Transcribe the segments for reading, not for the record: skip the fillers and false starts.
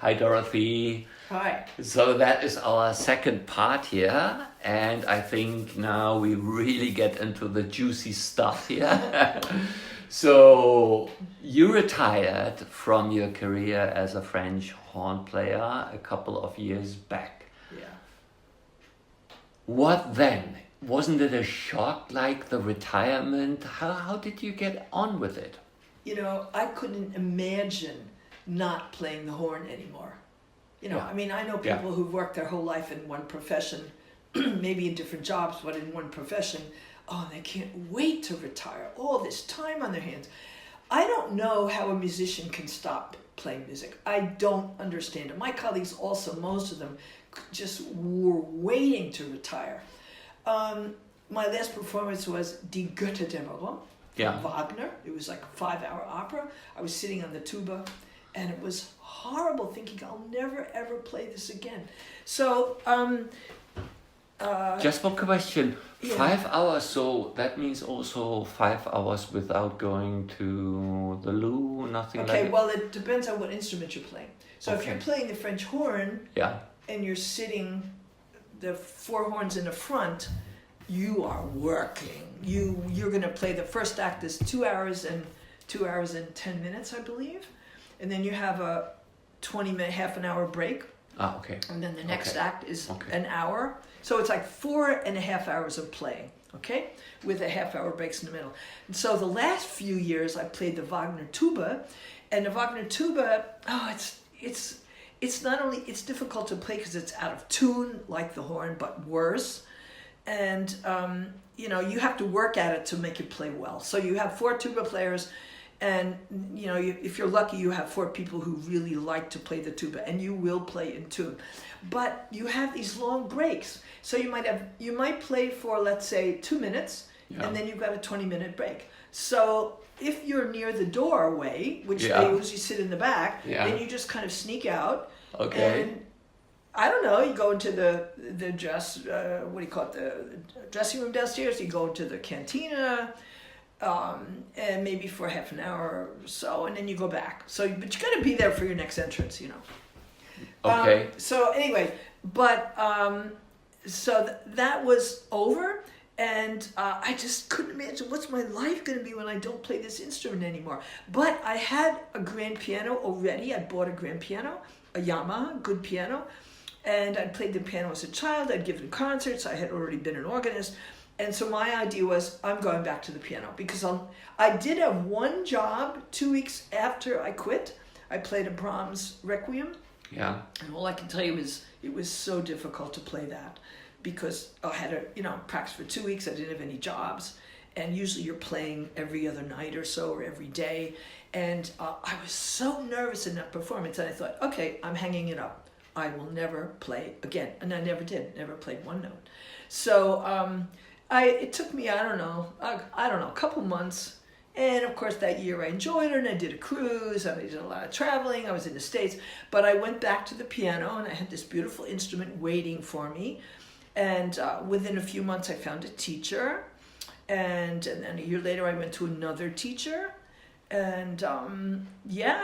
Hi, Dorothy. Hi. So that is our second part here, and I think now we really get into the juicy stuff here. So you retired from your career as a French horn player a couple of years back. Yeah. What then? Wasn't it a shock, like the retirement? How did you get on with it? You know, I couldn't imagine not playing the horn anymore. You know, Yeah. I mean, I know Yeah. people who've worked their whole life in one profession, maybe in different jobs, but in one profession. Oh, they can't wait to retire. All this time on their hands. I don't know how a musician can stop playing music. I don't understand it. My colleagues also, most of them, just were waiting to retire. My last performance was Die Götter der Barock, Yeah. Wagner. It was like a 5-hour opera. I was sitting on the tuba, and it was horrible, thinking I'll never ever play this again. So, Just one question. Yeah. 5 hours, so that means also 5 hours without going to the loo, nothing like okay, that? well, it depends on what instrument you're playing. So if Okay. you're playing the French horn Yeah. and you're sitting the 4 horns in the front, you are working. You're going to play the first act is 2 hours and 10 minutes, I believe, and then you have a 20-minute, half an hour break, Ah, okay. and then the next Okay. act is Okay. an hour. So it's like 4.5 hours of playing, okay, with a half-hour breaks in the middle. And so the last few years, I played the Wagner tuba, and the Wagner tuba, it's not only it's difficult to play because it's out of tune like the horn, but worse. And you know, you have to work at it to make it play well. So you have 4 tuba players, and you know, if you're lucky, you have 4 people who really like to play the tuba, and you will play in tune. But you have these long breaks, so you might play for, let's say, 2 minutes, Yeah. and then you've got a 20-minute break. So if you're near the doorway, which Yeah. they usually sit in the back, Yeah. then you just kind of sneak out. Okay. And I don't know, you go into the the dressing room downstairs, you go into the cantina, and maybe for half an hour or so, and then you go back. So, but you got to be there for your next entrance, you know. Okay. So anyway, but that was over, and I just couldn't imagine what's my life going to be when I don't play this instrument anymore. But I had a grand piano already. I bought a grand piano, a Yamaha, good piano, and I'd played the piano as a child. I'd given concerts. I had already been an organist. And so my idea was, I'm going back to the piano, because I did have one job 2 weeks after I quit. I played a Brahms Requiem. Yeah. And all I can tell you is it was so difficult to play that, because I had to, practice for 2 weeks. I didn't have any jobs. And usually you're playing every other night or so, or every day. And I was so nervous in that performance. And I thought, okay, I'm hanging it up. I will never play again. And I never did, never played one note. So it took me, I don't know, a couple months. And of course that year I enjoyed it, and I did a cruise, I did a lot of traveling, I was in the States. But I went back to the piano, and I had this beautiful instrument waiting for me. And within a few months I found a teacher. And then a year later I went to another teacher. And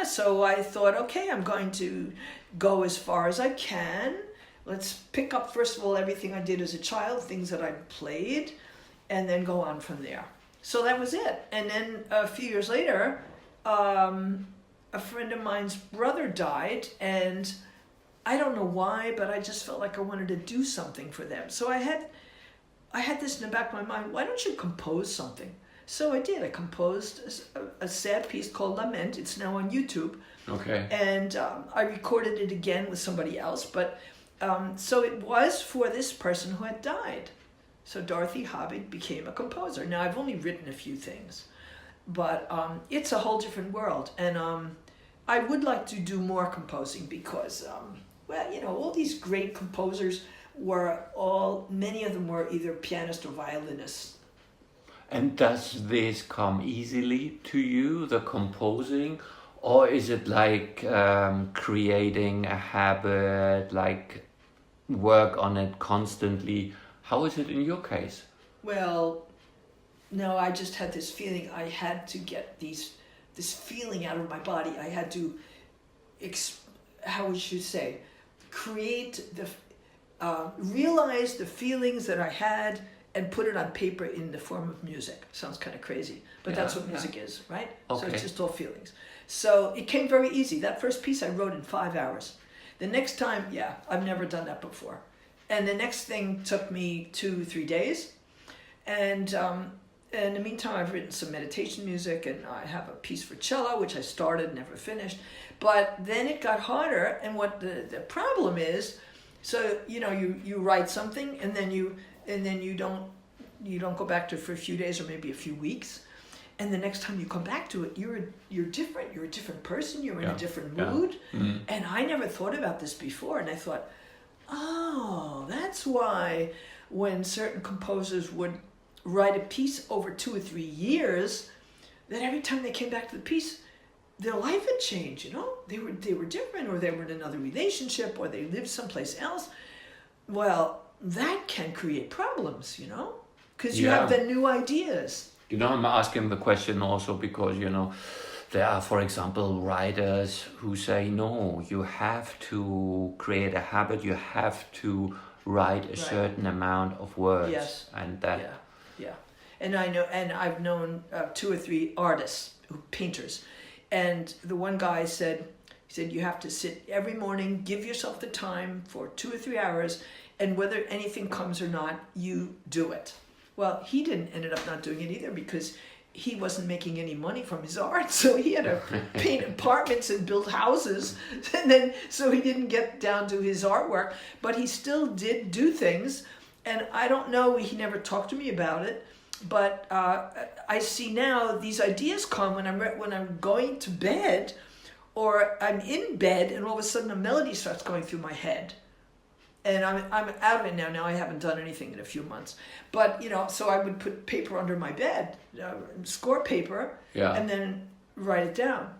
so I thought, okay, I'm going to go as far as I can. Let's pick up, first of all, everything I did as a child, things that I played, and then go on from there. So that was it. And then a few years later, a friend of mine's brother died, and I don't know why, but I just felt like I wanted to do something for them. So I had this in the back of my mind, why don't you compose something? So I did. I composed a sad piece called Lament. It's now on YouTube. Okay. And I recorded it again with somebody else. But so it was for this person who had died. So Dorothy Hobbig became a composer. Now, I've only written a few things, but it's a whole different world. And I would like to do more composing because, all these great composers many of them were either pianists or violinists. And does this come easily to you, the composing? Or is it like creating a habit, like work on it constantly? How is it in your case? Well, no, I just had this feeling I had to get this feeling out of my body. I had to how would you say, create realize the feelings that I had and put it on paper in the form of music. Sounds kind of crazy, but that's what music is, right? Okay. So it's just all feelings. So it came very easy. That first piece I wrote in 5 hours. The next time, I've never done that before. And the next thing took me 2-3 days. And in the meantime, I've written some meditation music, and I have a piece for cello, which I started, never finished. But then it got harder, and what the problem is, so you write something, and then you don't go back to it for a few days or maybe a few weeks, and the next time you come back to it, you're different. You're a different person. You're in a different mood. Mm-hmm. And I never thought about this before, and I thought, oh, that's why when certain composers would write a piece over 2 or 3 years, that every time they came back to the piece, their life had changed. They were different, or they were in another relationship, or they lived someplace else. Well, that can create problems, because you have the new ideas. I'm asking the question also because, there are, for example, writers who say, no, you have to create a habit, you have to write a certain amount of words. Yes. And that... Yeah. And I've known 2 or 3 artists, painters, and the one guy said, you have to sit every morning, give yourself the time for 2 or 3 hours, and whether anything comes or not, you do it. Well, he ended up not doing it either, because he wasn't making any money from his art, so he had to paint apartments and build houses, and then so he didn't get down to his artwork, but he still did do things. And I don't know, he never talked to me about it, but I see now these ideas come when I'm going to bed, or I'm in bed, and all of a sudden a melody starts going through my head. And I'm out of it now. Now I haven't done anything in a few months. But, so I would put paper under my bed, score paper, and then write it down.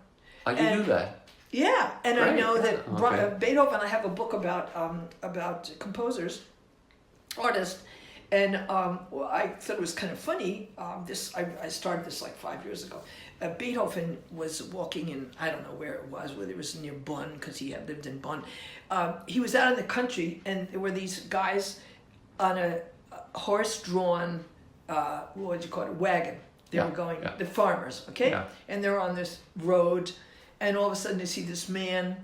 You do that? Yeah, and Great. I know that Beethoven, I have a book about composers, artists, and I thought it was kind of funny. I started this like 5 years ago. Beethoven was walking in, I don't know where it was, whether it was near Bonn, because he had lived in Bonn. He was out in the country, and there were these guys on a horse-drawn, wagon. They were going, the farmers, okay? Yeah. And they're on this road, and all of a sudden they see this man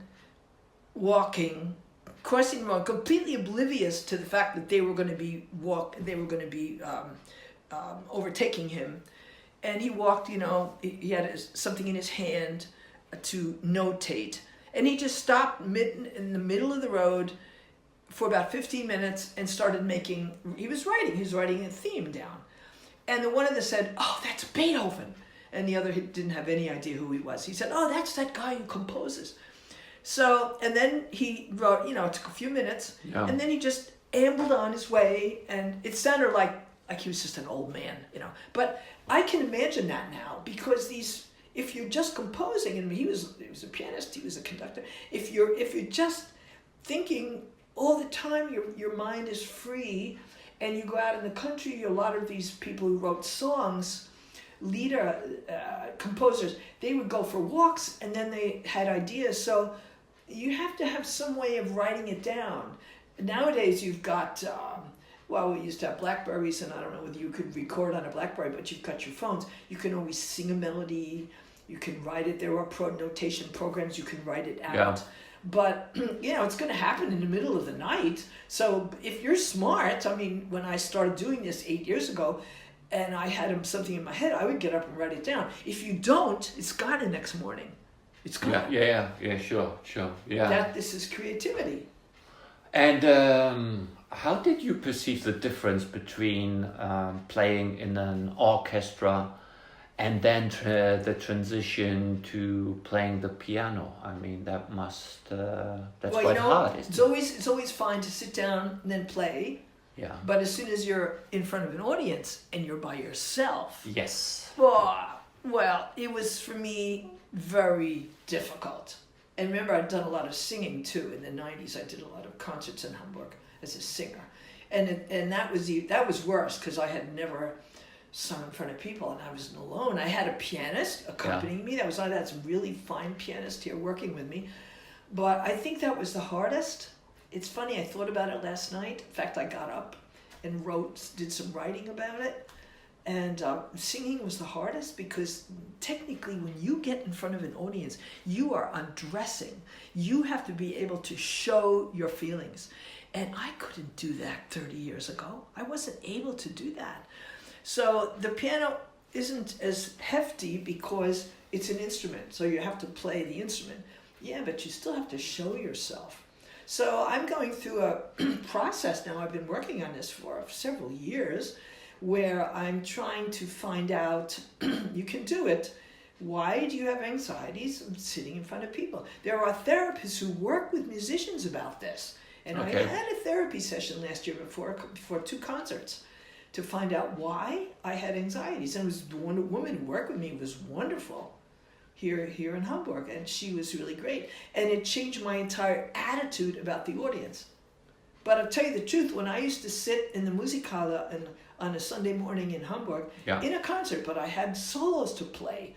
walking, crossing the road, completely oblivious to the fact that they were going to be overtaking him. And he walked, he had something in his hand to notate. And he just stopped in the middle of the road for about 15 minutes and started he was writing a theme down. And the one of them said, oh, that's Beethoven. And the other didn't have any idea who he was. He said, oh, that's that guy who composes. So, and then he wrote, it took a few minutes, and then he just ambled on his way, and it sounded like he was just an old man, But I can imagine that now, because if you're just composing, and he was a pianist, he was a conductor, if you're just thinking all the time, your mind is free, and you go out in the country, a lot of these people who wrote songs, composers, they would go for walks, and then they had ideas, so you have to have some way of writing it down. Nowadays, you've got, we used to have Blackberries, and I don't know whether you could record on a Blackberry, but you've got your phones. You can always sing a melody. You can write it. There are notation programs. You can write it out. Yeah. But, it's going to happen in the middle of the night. So if you're smart, when I started doing this 8 years ago, and I had something in my head, I would get up and write it down. If you don't, it's gone the next morning. It's gone. Yeah, sure. Yeah. This is creativity. And how did you perceive the difference between playing in an orchestra and then the transition to playing the piano? That must that's quite hard. It's always fine to sit down and then play. Yeah. But as soon as you're in front of an audience and you're by yourself, yes. Well, it was for me very difficult. And remember, I'd done a lot of singing too in the 90s. I did a lot of concerts in Hamburg as a singer, and that was worse because I had never sung in front of people, and I was alone. I had a pianist accompanying me. I had some really fine pianist here working with me, But I think that was the hardest. It's funny, I thought about it last night. In fact, I got up and did some writing about it. And singing was the hardest because technically when you get in front of an audience, you are undressing. You have to be able to show your feelings. And I couldn't do that 30 years ago. I wasn't able to do that. So the piano isn't as hefty because it's an instrument. So you have to play the instrument. Yeah, but you still have to show yourself. So I'm going through a process now. I've been working on this for several years, where I'm trying to find out, you can do it. Why do you have anxieties of sitting in front of people? There are therapists who work with musicians about this. And I had a therapy session last year before 2 concerts to find out why I had anxieties. And it was one woman who worked with me was wonderful here in Hamburg, and she was really great. And it changed my entire attitude about the audience. But I'll tell you the truth, when I used to sit in the Musikhalle on a Sunday morning in Hamburg, in a concert, but I had solos to play,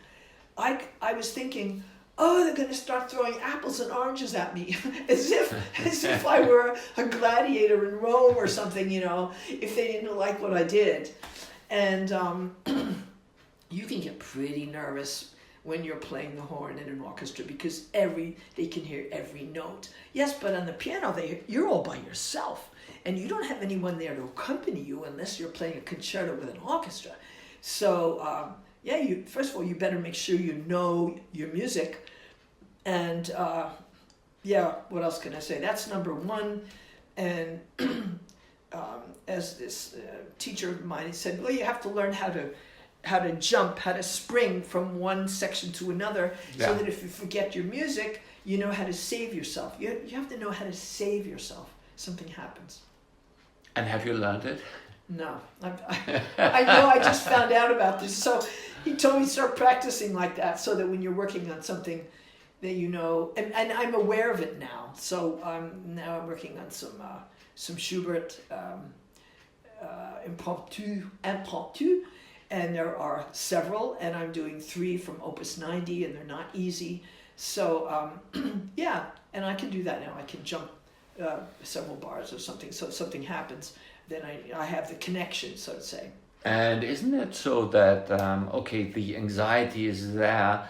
I was thinking, oh, they're going to start throwing apples and oranges at me, as if I were a gladiator in Rome or something, if they didn't like what I did. And you can get pretty nervous when you're playing the horn in an orchestra because they can hear every note. Yes, but on the piano, you're all by yourself. And you don't have anyone there to accompany you unless you're playing a concerto with an orchestra. So, first of all, you better make sure you know your music. And, what else can I say? That's number one. And as this teacher of mine said, well, you have to learn how to jump, how to spring from one section to another, so that if you forget your music, you know how to save yourself. You have to know how to save yourself. Something happens. And have you learned it? No. I know, I just found out about this. So he told me start practicing like that so that when you're working on something that you know, and I'm aware of it now. So now I'm working on some Schubert impromptu, and there are several, and I'm doing 3 from Opus 90, and they're not easy. So, and I can do that now. I can jump several bars or something. So if something happens, then I have the connection, so to say. And isn't it so that, the anxiety is there,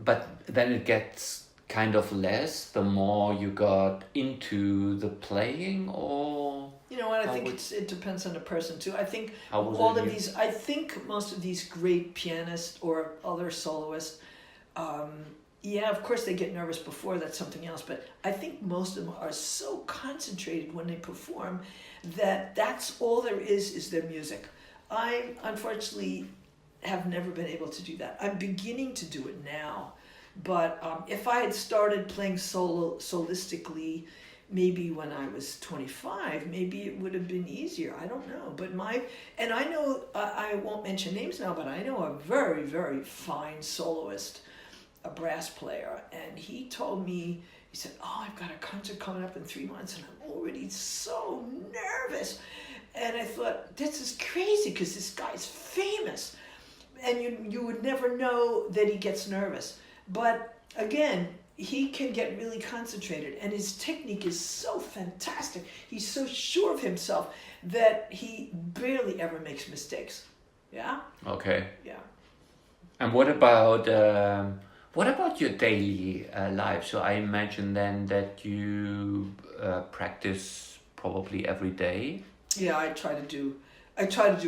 but then it gets kind of less the more you got into the playing, or... You know what, I think it depends on the person too. I think I think most of these great pianists or other soloists, of course they get nervous before, that's something else, but I think most of them are so concentrated when they perform that that's all there is their music. I, unfortunately, have never been able to do that. I'm beginning to do it now, but if I had started playing solistically maybe when I was 25, maybe it would have been easier. I don't know. But I know, I won't mention names now, but I know a very, very fine soloist, a brass player, and he told me, he said, oh, I've got a concert coming up in 3 months, and I'm already so nervous. And I thought, this is crazy, because this guy's famous. And you would never know that he gets nervous. But again, he can get really concentrated, and his technique is so fantastic. He's so sure of himself that he barely ever makes mistakes. Yeah? Okay. Yeah. And what about your daily life? So I imagine then that you practice probably every day. Yeah, I try to do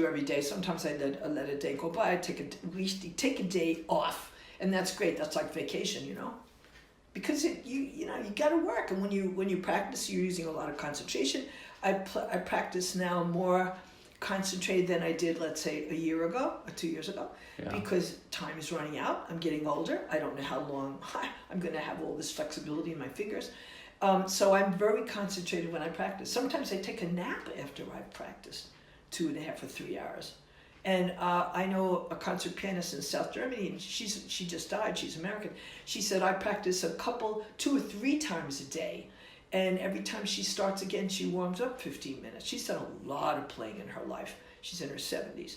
every day. Sometimes I let a day go by. I take a day off, and that's great. That's like vacation, because you got to work, and when you practice, you're using a lot of concentration. I practice now more concentrated than I did, let's say, a year ago or 2 years ago, because time is running out. I'm getting older. I don't know how long I'm going to have all this flexibility in my fingers. So I'm very concentrated when I practice. Sometimes I take a nap after I've practiced 2.5 or 3 hours. And I know a concert pianist in South Germany, and she just died. She's American. She said, I practice 2 or 3 times a day. And every time she starts again, she warms up 15 minutes. She's done a lot of playing in her life. She's in her 70s.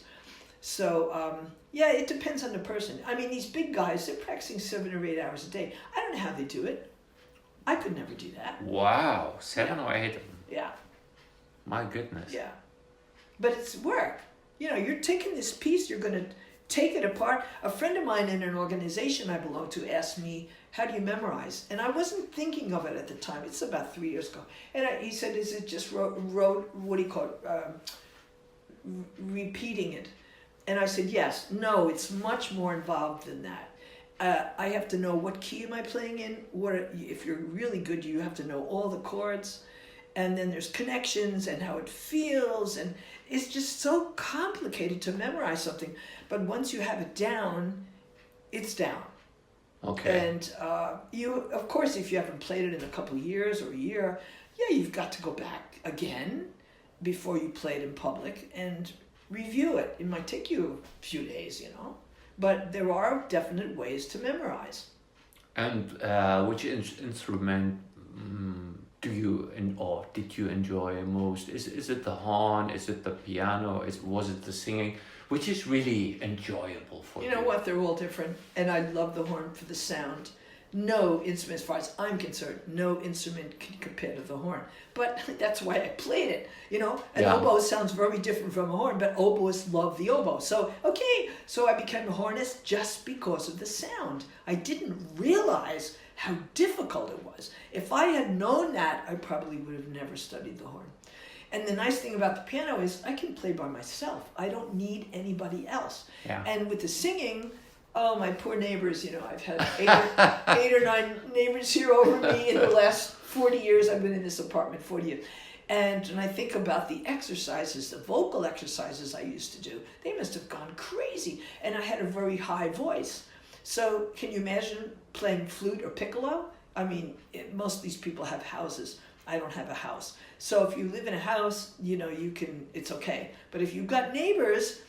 So, it depends on the person. I mean, these big guys, they're practicing 7 or 8 hours a day. I don't know how they do it. I could never do that. Wow, 7 or 8 of them. Yeah. My goodness. Yeah. But it's work. You know, you're taking this piece, you're going to take it apart. A friend of mine in an organization I belong to asked me, how do you memorize? And I wasn't thinking of it at the time. It's about 3 years ago. And he said, is it just what do you call it? Repeating it. And I said, yes. No, it's much more involved than that. I have to know what key am I playing in. If you're really good, you have to know all the chords. And then there's connections and how it feels. And it's just so complicated to memorize something. But once you have it down, it's down. Okay. And you, of course, if you haven't played it in a couple of years or a year, yeah, you've got to go back again before you play it in public and review it. It might take you a few days, you know. But there are definite ways to memorize. And which instrument did you enjoy most? Is it the horn? Is it the piano? Was it the singing? Which is really enjoyable for you? You know what? They're all different. And I love the horn for the sound. No instrument, as far as I'm concerned, no instrument can compare to the horn. But that's why I played it. You know, an oboe sounds very different from a horn, but oboists love the oboe. So, okay, so I became a hornist just because of the sound. I didn't realize how difficult it was. If I had known that, I probably would have never studied the horn. And the nice thing about the piano is I can play by myself. I don't need anybody else. Yeah. And with the singing, oh, my poor neighbors, you know, I've had eight or nine neighbors here over me in the last 40 years. I've been in this apartment 40 years. And when I think about the exercises, the vocal exercises I used to do, they must have gone crazy. And I had a very high voice. So can you imagine playing flute or piccolo? I mean, most of these people have houses. I don't have a house. So if you live in a house, you know, it's okay. But if you've got neighbors,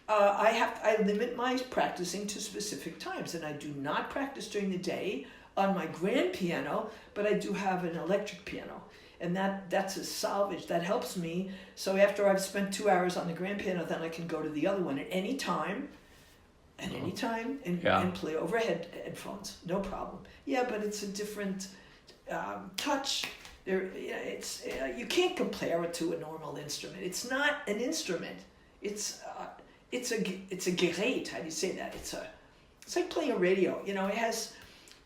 I limit my practicing to specific times, and I do not practice during the day on my grand piano, but I do have an electric piano, and that's a salvage that helps me. So after I've spent 2 hours on the grand piano, then I can go to the other one at any time, and play over headphones, no problem. Yeah, but it's a different touch. You can't compare it to a normal instrument. It's not an instrument. It's a gerät. How do you say that? It's like playing a radio. You know, it has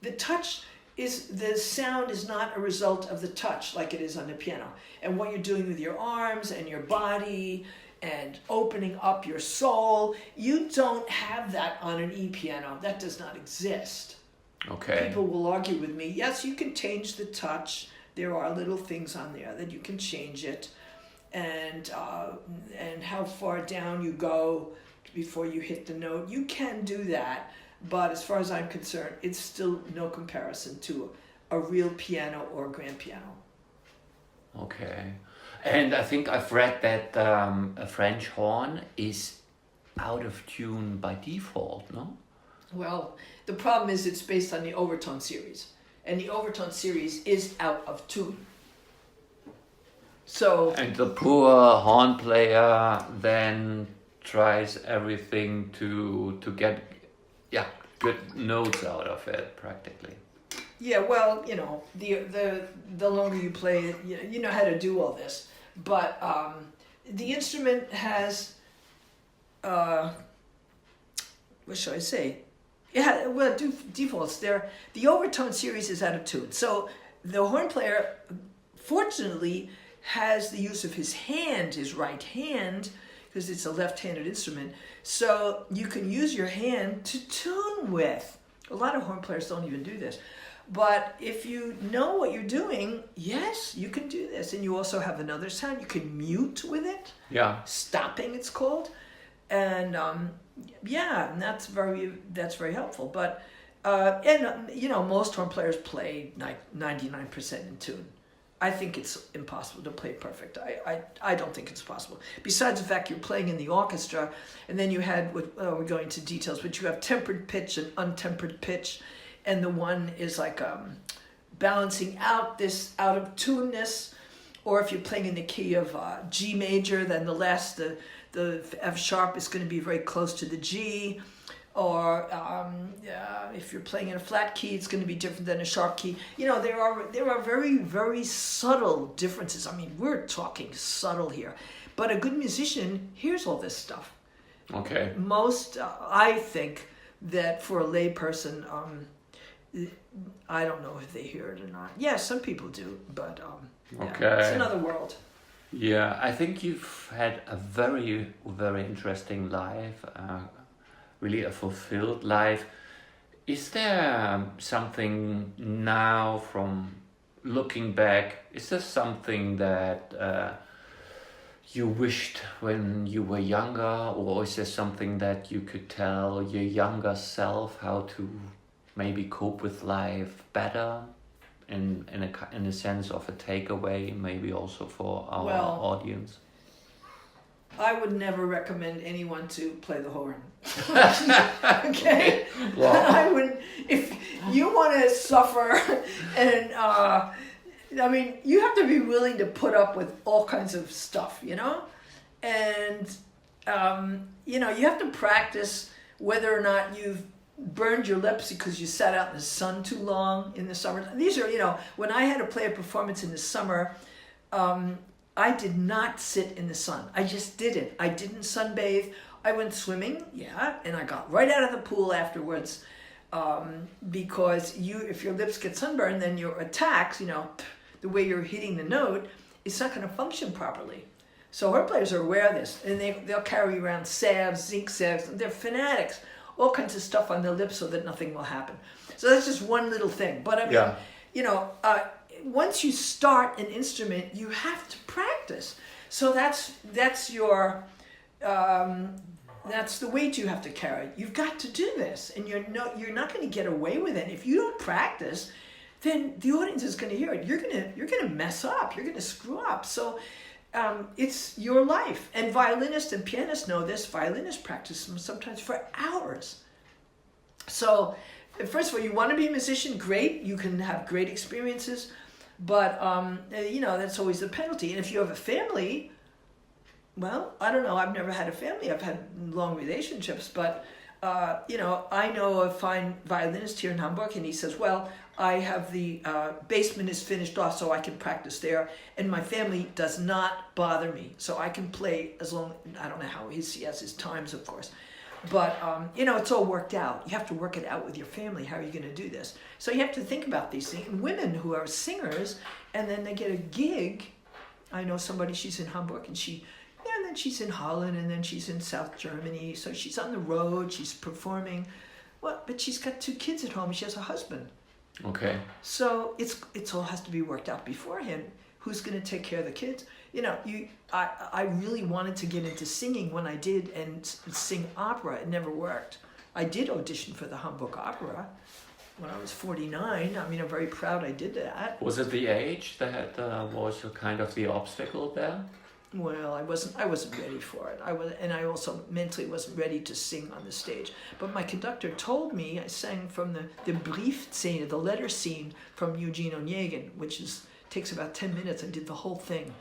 the sound is not a result of the touch like it is on the piano. And what you're doing with your arms and your body and opening up your soul, you don't have that on an e-piano. That does not exist. Okay. People will argue with me. Yes, you can change the touch. There are little things on there that you can change it. And how far down you go before you hit the note. You can do that, but as far as I'm concerned, it's still no comparison to a real piano or grand piano. Okay. And I think I've read that a French horn is out of tune by default, no? Well, the problem is it's based on the overtone series, and the overtone series is out of tune. So, and the poor horn player then tries everything to get good notes out of it practically. Yeah, well, you know, the longer you play it, you know how to do all this. But the instrument has what shall I say? Yeah, well, defaults there. The overtone series is out of tune. So the horn player, fortunately, has the use of his hand, his right hand, because it's a left-handed instrument. So you can use your hand to tune with. A lot of horn players don't even do this. But if you know what you're doing, yes, you can do this. And you also have another sound. You can mute with it. Yeah. Stopping, it's called. And and that's very helpful. But you know, most horn players play like 99% in tune. I think it's impossible to play perfect. I don't think it's possible. Besides the fact you're playing in the orchestra, and then you had we're going into details, but you have tempered pitch and untempered pitch, and the one is like balancing out this out of tuneness. Or if you're playing in the key of G major, then the F sharp is going to be very close to the G. or if you're playing in a flat key, it's going to be different than a sharp key. You know, there are very, very subtle differences. I mean, we're talking subtle here, but a good musician hears all this stuff. Okay. Most, I think that for a lay person, I don't know if they hear it or not. Yeah, some people do, but Okay. It's another world. Yeah, I think you've had a very, very interesting life, really a fulfilled life. Is there something now from looking back, is there something that you wished when you were younger, or is there something that you could tell your younger self how to maybe cope with life better? In a sense of a takeaway, maybe also for our audience. I would never recommend anyone to play the horn. Okay, Well, I wouldn't. If you want to suffer, and I mean, you have to be willing to put up with all kinds of stuff, you know, and you know, you have to practice whether or not you've burned your lips because you sat out in the sun too long in the summer. These are, you know, when I had to play a performance in the summer, I did not sit in the sun. I just didn't. I didn't sunbathe. I went swimming, yeah, and I got right out of the pool afterwards, because if your lips get sunburned, then your attacks, you know, the way you're hitting the note, it's not going to function properly. So horn players are aware of this, and they'll carry around salves, zinc salves. They're fanatics. All kinds of stuff on their lips so that nothing will happen. So that's just one little thing. But I mean, you know, once you start an instrument, you have to practice. So that's your that's the weight you have to carry. You've got to do this, and you're not going to get away with it. If you don't practice, then the audience is going to hear it. You're going to mess up. You're going to screw up. So it's your life. And violinists and pianists know this. Violinists practice sometimes for hours. So first of all, you want to be a musician, great. You can have great experiences. But, you know, that's always the penalty. And if you have a family, well, I don't know. I've never had a family. I've had long relationships. But, you know, I know a fine violinist here in Hamburg, and he says, well, I have the basement is finished off so I can practice there, and my family does not bother me, so I can play as long. I don't know how he has his times, of course, but you know, it's all worked out. You have to work it out with your family. How are you going to do this? So you have to think about these things. And women who are singers and then they get a gig. I know somebody. She's in Hamburg, and and then she's in Holland, and then she's in South Germany. So she's on the road. She's performing. Well, but she's got 2 kids at home. She has a husband. okay. So it's all has to be worked out beforehand. Who's going to take care of the kids? You know, I really wanted to get into singing when I did and sing opera. It never worked. I did audition for the Hamburg Opera when I was 49. I mean, I'm very proud I did that. Was it the age that was kind of the obstacle there? Well, I wasn't ready for it. I also mentally wasn't ready to sing on the stage. But my conductor told me I sang from the Briefszene, the letter scene from Eugene Onegin, which takes about 10 minutes. I did the whole thing.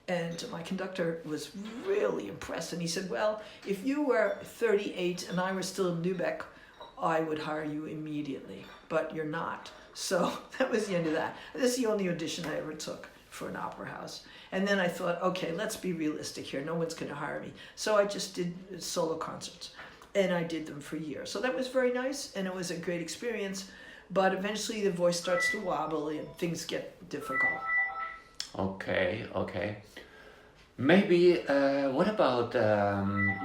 And my conductor was really impressed. And he said, well, if you were 38 and I were still in Lübeck, I would hire you immediately. But you're not. So that was the end of that. This is the only audition I ever took for an opera house. And then I thought, okay, let's be realistic here. No one's going to hire me. So I just did solo concerts. And I did them for years. So that was very nice. And it was a great experience. But eventually the voice starts to wobble and things get difficult. Okay. Maybe, what about,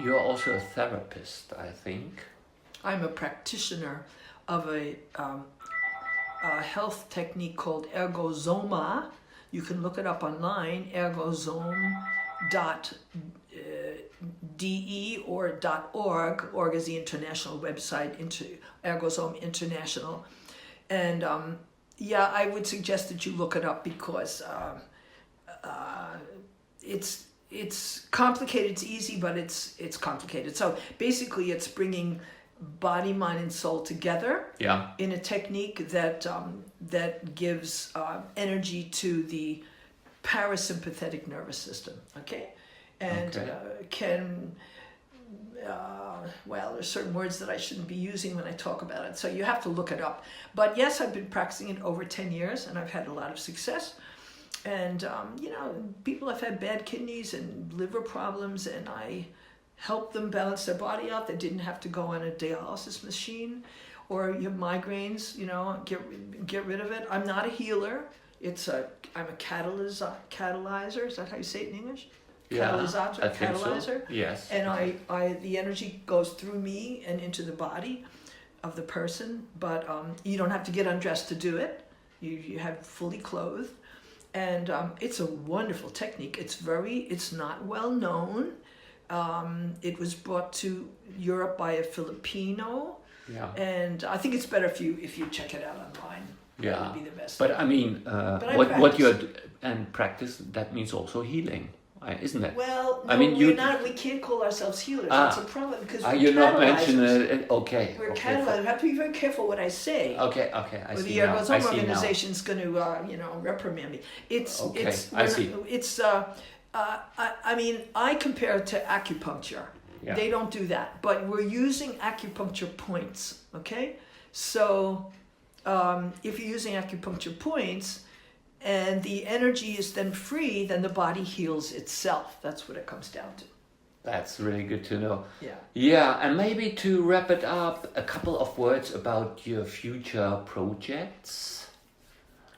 you're also a therapist, I think. I'm a practitioner of a health technique called Ergosoma. You can look it up online, ergosome.de or .org. Org is the international website, Ergosome International. And yeah, I would suggest that you look it up because it's complicated. It's easy, but it's complicated. So basically, it's bringing body, mind, and soul together in a technique that gives energy to the parasympathetic nervous system. Okay, and can well, there's certain words that I shouldn't be using when I talk about it, so you have to look it up. But yes, I've been practicing it over 10 years, and I've had a lot of success. And, people have had bad kidneys and liver problems, and I help them balance their body out. They didn't have to go on a dialysis machine. Or you have migraines, get rid of it. I'm not a healer. I'm a catalyzer. Is that how you say it in English? Yeah, Catalysator, I think catalyzer. so. Yes. And the energy goes through me and into the body of the person, but you don't have to get undressed to do it. You have fully clothed, and it's a wonderful technique. It's not well known. It was brought to Europe by a Filipino. Yeah. And I think it's better if you check it out online. Yeah. That would be the best. But I mean, what you're and practice, that means also healing, isn't it? Well, no, I mean, we can't call ourselves healers. That's a problem because we're you're not mentioning catalyzers. it. Okay. We're okay. catalyzers. I have to be very careful what I say. Okay. I Or see the now. I Ergosoma see organization is going to, reprimand me. I mean, I compare it to acupuncture. Yeah. They don't do that, but we're using acupuncture points. Okay, so if you're using acupuncture points, and the energy is then free, then the body heals itself. That's what it comes down to. That's really good to know. Yeah. Yeah, and maybe to wrap it up, a couple of words about your future projects.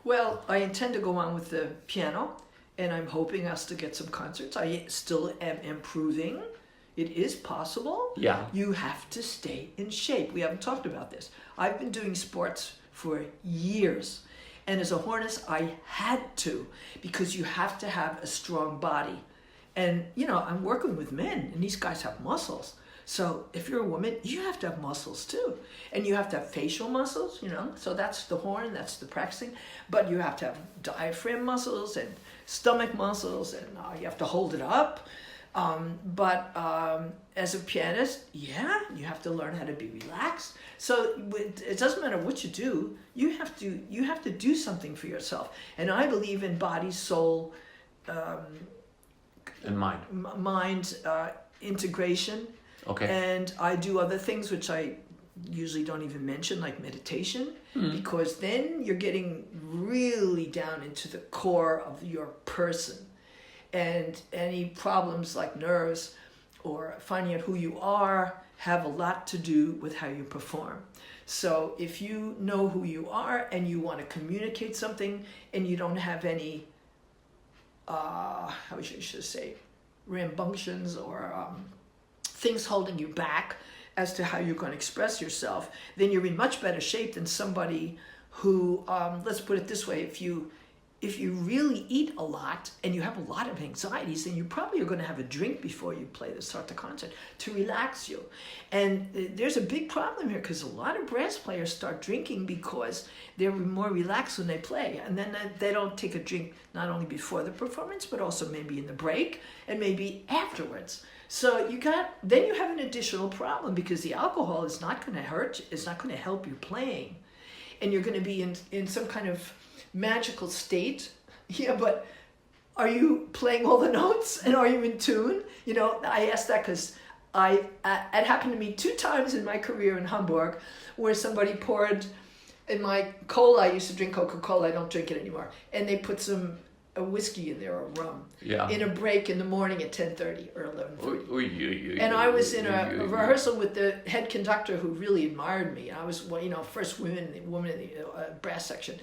Well, I intend to go on with the piano, and I'm hoping us to get some concerts. I still am improving. It is possible. Yeah. You have to stay in shape. We haven't talked about this. I've been doing sports for years. And as a hornist, I had to, because you have to have a strong body. And, I'm working with men, and these guys have muscles. So if you're a woman, you have to have muscles too. And you have to have facial muscles, So that's the horn, that's the practicing. But you have to have diaphragm muscles and stomach muscles, and you have to hold it up. But as a pianist, you have to learn how to be relaxed. So it doesn't matter what you do. You have to do something for yourself. And I believe in body, soul, and mind. Mind integration. Okay. And I do other things which I usually don't even mention, like meditation, because then you're getting really down into the core of your person. And any problems like nerves or finding out who you are have a lot to do with how you perform. So if you know who you are and you want to communicate something and you don't have any, how should I say, rambunctions or things holding you back as to how you're going to express yourself, then you're in much better shape than somebody who, let's put it this way, if you really eat a lot and you have a lot of anxieties, then you probably are going to have a drink before you start the concert to relax you. And there's a big problem here because a lot of brass players start drinking because they're more relaxed when they play. And then they don't take a drink not only before the performance, but also maybe in the break and maybe afterwards. So then you have an additional problem because the alcohol is not going to hurt, it's not going to help you playing. And you're going to be in some kind of magical state. Yeah, but are you playing all the notes and are you in tune? I asked that because it happened to me 2 times in my career in Hamburg where somebody poured in my cola. I used to drink Coca-Cola. I don't drink it anymore. And they put a whiskey in there or rum in a break in the morning at 10:30 or 11:30. And I was in a rehearsal with the head conductor who really admired me. I was first woman in the brass section.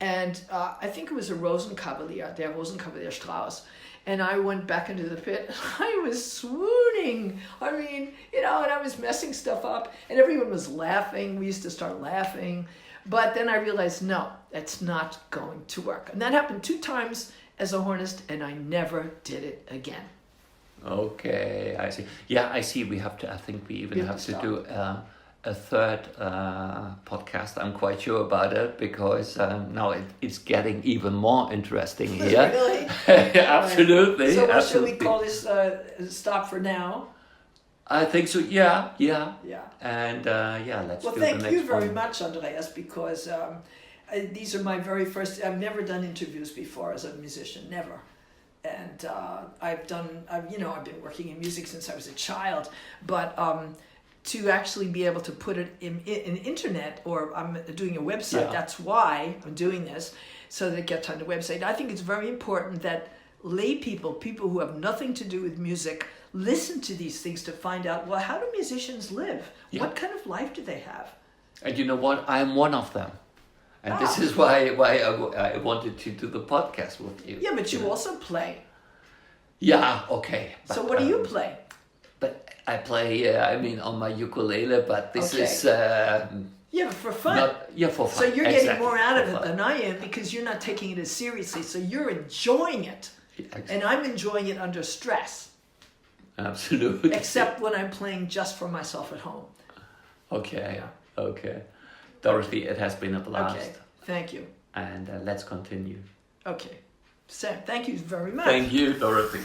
And I think it was a Rosenkavalier, der Rosenkavalier Strauss. And I went back into the pit. I was swooning. I mean, and I was messing stuff up. And everyone was laughing. We used to start laughing. But then I realized, no, that's not going to work. And that happened 2 times as a hornist, and I never did it again. Okay, I see. Yeah, I see. I think we even have to do a third podcast. I'm quite sure about it because now it's getting even more interesting here. Really? Absolutely. So what absolutely. should we call this stop for now? I think so. Yeah. Yeah. And let's well, do the next one. Well, thank you very much, Andreas, because these are my very first. I've never done interviews before as a musician, never. and I've been working in music since I was a child, but to actually be able to put it in internet, or I'm doing a website. Yeah. That's why I'm doing this, so that it gets on the website. I think it's very important that lay people who have nothing to do with music, listen to these things to find out, well, how do musicians live? Yeah. What kind of life do they have? And you know what? I'm one of them. And this is why I wanted to do the podcast with you. Yeah, but you know. also play. Yeah, okay. So what do you play? But I play, on my ukulele, but this Okay. is... Yeah, for fun. for fun. So you're getting Exactly, more out of for it fun. than I am, because you're not taking it as seriously. So you're enjoying it. Exactly. And I'm enjoying it under stress. Absolutely. Except when I'm playing just for myself at home. Okay, okay. Dorothy, it has been a blast. Okay, thank you. And let's continue. Okay. Sam, thank you very much. Thank you, Dorothy.